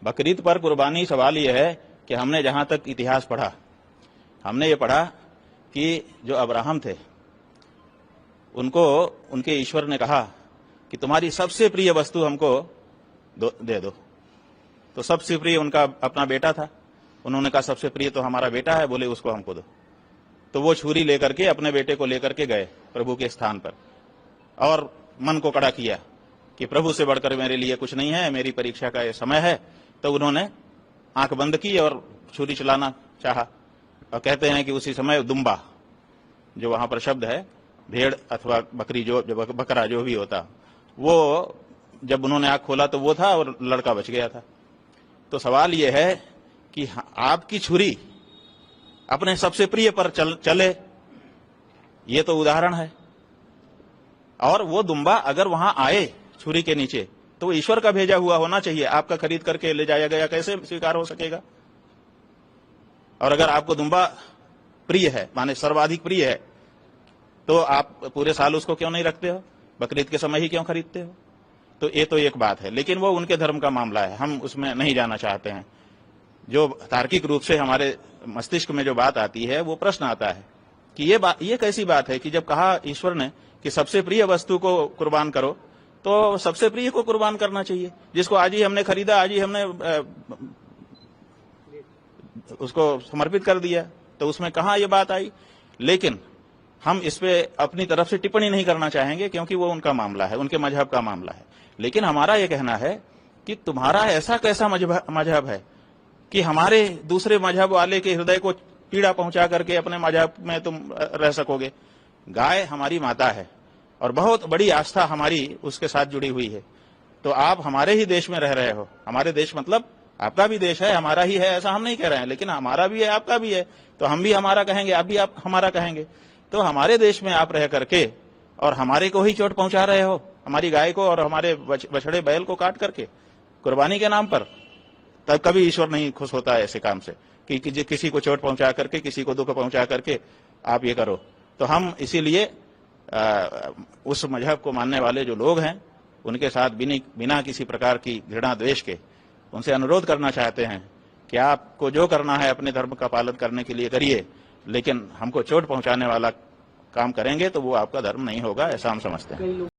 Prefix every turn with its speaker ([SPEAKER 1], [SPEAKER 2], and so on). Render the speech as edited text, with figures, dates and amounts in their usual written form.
[SPEAKER 1] बकरीद पर कुर्बानी सवाल यह है कि हमने जहां तक इतिहास पढ़ा, हमने ये पढ़ा कि जो अब्राहम थे उनको उनके ईश्वर ने कहा कि तुम्हारी सबसे प्रिय वस्तु हमको दे दो। तो सबसे प्रिय उनका अपना बेटा था। उन्होंने कहा सबसे प्रिय तो हमारा बेटा है, बोले उसको हमको दो। तो वो छुरी लेकर के अपने बेटे को लेकर के गए प्रभु के स्थान पर और मन को कड़ा किया कि प्रभु से बढ़कर मेरे लिए कुछ नहीं है, मेरी परीक्षा का ये समय है। तो उन्होंने आंख बंद की और छुरी चलाना चाहा। और कहते हैं कि उसी समय दुम्बा, जो वहां पर शब्द है, भेड़ अथवा बकरी, जो बकरा जो भी होता, वो जब उन्होंने आंख खोला तो वो था और लड़का बच गया था। तो सवाल यह है कि आपकी छुरी अपने सबसे प्रिय पर चले, ये तो उदाहरण है। और वो दुम्बा अगर वहां आए छुरी के नीचे तो वो ईश्वर का भेजा हुआ होना चाहिए। आपका खरीद करके ले जाया गया कैसे स्वीकार हो सकेगा? और अगर आपको दुम्बा प्रिय है, माने सर्वाधिक प्रिय है, तो आप पूरे साल उसको क्यों नहीं रखते हो? बकरीद के समय ही क्यों खरीदते हो? तो ये तो एक बात है, लेकिन वो उनके धर्म का मामला है, हम उसमें नहीं जाना चाहते हैं। जो तार्किक रूप से हमारे मस्तिष्क में जो बात आती है, वो प्रश्न आता है कि ये कैसी बात है कि जब कहा ईश्वर ने कि सबसे प्रिय वस्तु को कुर्बान करो, तो सबसे प्रिय को कुर्बान करना चाहिए। जिसको आज ही हमने खरीदा, आज ही हमने उसको समर्पित कर दिया, तो उसमें कहाँ ये बात आई? लेकिन हम इस पे अपनी तरफ से टिप्पणी नहीं करना चाहेंगे, क्योंकि वो उनका मामला है, उनके मजहब का मामला है। लेकिन हमारा ये कहना है कि तुम्हारा ऐसा कैसा मजहब है कि हमारे दूसरे मजहब वाले के हृदय को पीड़ा पहुंचा करके अपने मजहब में तुम रह सकोगे? गाय हमारी माता है और बहुत बड़ी आस्था हमारी उसके साथ जुड़ी हुई है। तो आप हमारे ही देश में रह रहे हो। हमारे देश मतलब आपका भी देश है, हमारा ही है, ऐसा हम नहीं कह रहे हैं, लेकिन हमारा भी है, आपका भी है। तो हम भी हमारा कहेंगे, आप भी आप हमारा कहेंगे। तो हमारे देश में आप रह करके और हमारे को ही चोट पहुंचा रहे हो, हमारी गाय को और हमारे बछड़े बैल को काट करके कुर्बानी के नाम पर। तब कभी ईश्वर नहीं खुश होता है ऐसे काम से कि किसी को चोट पहुंचा करके, किसी को दुख पहुंचा करके आप ये करो। तो हम इसीलिए उस मजहब को मानने वाले जो लोग हैं उनके साथ बिना किसी प्रकार की घृणा द्वेष के उनसे अनुरोध करना चाहते हैं कि आपको जो करना है अपने धर्म का पालन करने के लिए करिए, लेकिन हमको चोट पहुंचाने वाला काम करेंगे तो वो आपका धर्म नहीं होगा, ऐसा हम समझते हैं।